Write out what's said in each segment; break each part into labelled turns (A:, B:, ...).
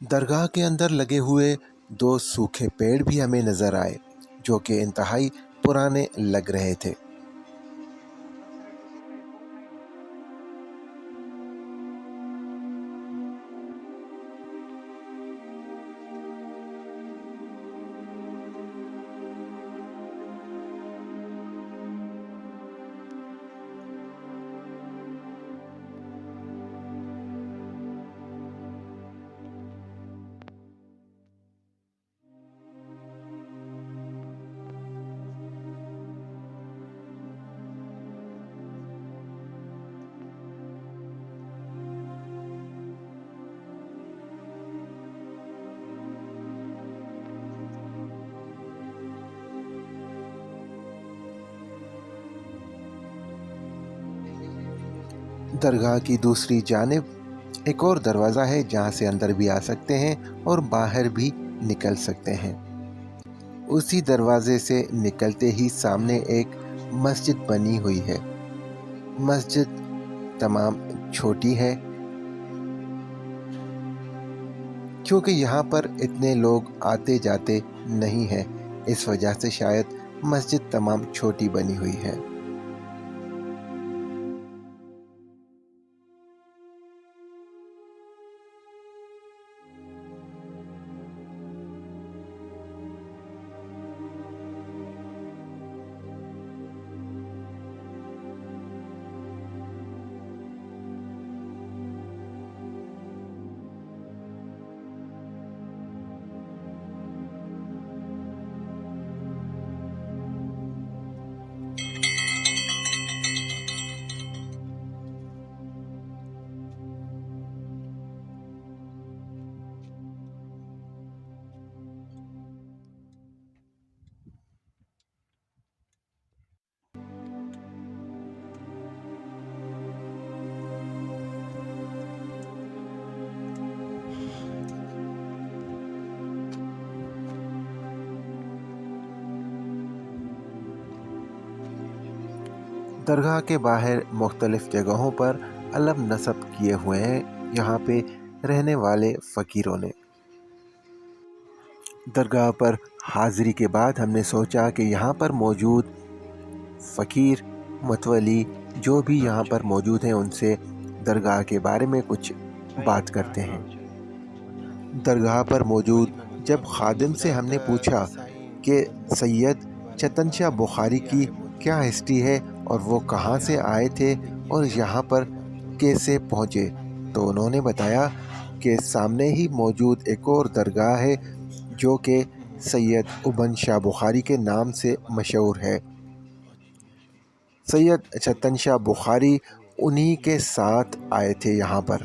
A: درگاہ کے اندر لگے ہوئے 2 سوکھے پیڑ بھی ہمیں نظر آئے جو کہ انتہائی پرانے لگ رہے تھے۔ درگاہ کی دوسری جانب ایک اور دروازہ ہے جہاں سے اندر بھی آ سکتے ہیں اور باہر بھی نکل سکتے ہیں۔ اسی دروازے سے نکلتے ہی سامنے ایک مسجد بنی ہوئی ہے۔ مسجد تمام چھوٹی ہے کیونکہ یہاں پر اتنے لوگ آتے جاتے نہیں ہیں، اس وجہ سے شاید مسجد تمام چھوٹی بنی ہوئی ہے۔ درگاہ کے باہر مختلف جگہوں پر علم نصب کیے ہوئے ہیں یہاں پہ رہنے والے فقیروں نے۔ درگاہ پر حاضری کے بعد ہم نے سوچا کہ یہاں پر موجود فقیر متولی جو بھی یہاں پر موجود ہیں ان سے درگاہ کے بارے میں کچھ بات کرتے ہیں۔ درگاہ پر موجود جب خادم سے ہم نے پوچھا کہ سید چتن شاہ بخاری کی کیا ہسٹری ہے اور وہ کہاں سے آئے تھے اور یہاں پر کیسے پہنچے، تو انہوں نے بتایا کہ سامنے ہی موجود ایک اور درگاہ ہے جو کہ سید ابن شاہ بخاری کے نام سے مشہور ہے۔ سید چتن شاہ بخاری انہی کے ساتھ آئے تھے یہاں پر،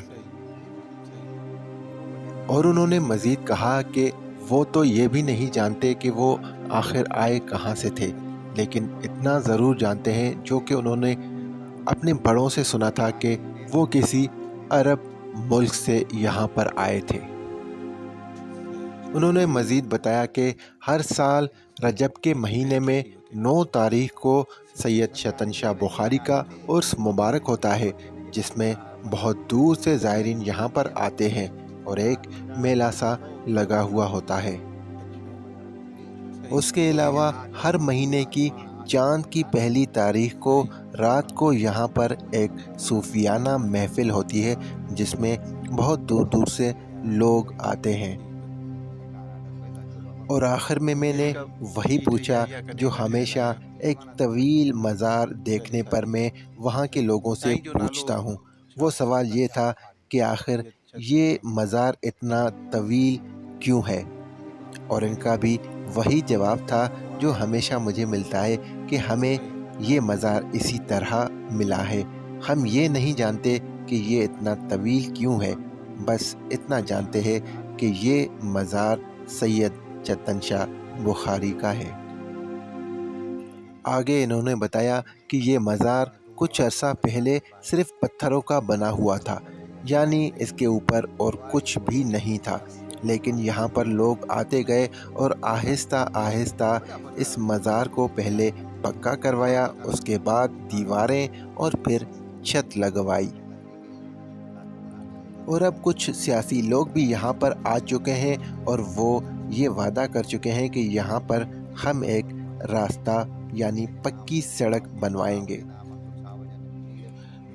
A: اور انہوں نے مزید کہا کہ وہ تو یہ بھی نہیں جانتے کہ وہ آخر آئے کہاں سے تھے، لیکن اتنا ضرور جانتے ہیں جو کہ انہوں نے اپنے بڑوں سے سنا تھا کہ وہ کسی عرب ملک سے یہاں پر آئے تھے۔ انہوں نے مزید بتایا کہ ہر سال رجب کے مہینے میں 9 تاریخ کو سید چتن شاہ بخاری کا عرس مبارک ہوتا ہے جس میں بہت دور سے زائرین یہاں پر آتے ہیں اور ایک میلہ سا لگا ہوا ہوتا ہے۔ اس کے علاوہ ہر مہینے کی چاند کی پہلی تاریخ کو رات کو یہاں پر ایک صوفیانہ محفل ہوتی ہے جس میں بہت دور دور سے لوگ آتے ہیں۔ اور آخر میں نے وہی پوچھا جو ہمیشہ ایک طویل مزار دیکھنے پر میں وہاں کے لوگوں سے پوچھتا ہوں۔ وہ سوال یہ تھا کہ آخر یہ مزار اتنا طویل کیوں ہے، اور ان کا بھی وہی جواب تھا جو ہمیشہ مجھے ملتا ہے کہ ہمیں یہ مزار اسی طرح ملا ہے، ہم یہ نہیں جانتے کہ یہ اتنا طویل کیوں ہے، بس اتنا جانتے ہیں کہ یہ مزار سید چتن شاہ بخاری کا ہے۔ آگے انہوں نے بتایا کہ یہ مزار کچھ عرصہ پہلے صرف پتھروں کا بنا ہوا تھا، یعنی اس کے اوپر اور کچھ بھی نہیں تھا، لیکن یہاں پر لوگ آتے گئے اور آہستہ آہستہ اس مزار کو پہلے پکا کروایا، اس کے بعد دیواریں اور پھر چھت لگوائی۔ اور اب کچھ سیاسی لوگ بھی یہاں پر آ چکے ہیں اور وہ یہ وعدہ کر چکے ہیں کہ یہاں پر ہم ایک راستہ یعنی پکی سڑک بنوائیں گے۔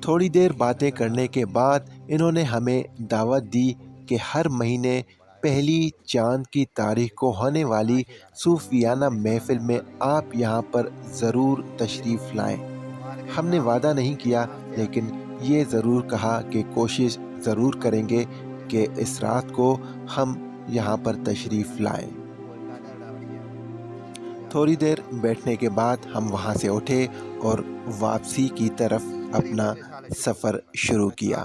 A: تھوڑی دیر باتیں کرنے کے بعد انہوں نے ہمیں دعوت دی کہ ہر مہینے پہلی چاند کی تاریخ کو ہونے والی صوفیانہ محفل میں آپ یہاں پر ضرور تشریف لائیں۔ ہم نے وعدہ نہیں کیا، لیکن یہ ضرور کہا کہ کوشش ضرور کریں گے کہ اس رات کو ہم یہاں پر تشریف لائیں۔ تھوڑی دیر بیٹھنے کے بعد ہم وہاں سے اٹھے اور واپسی کی طرف اپنا سفر شروع کیا۔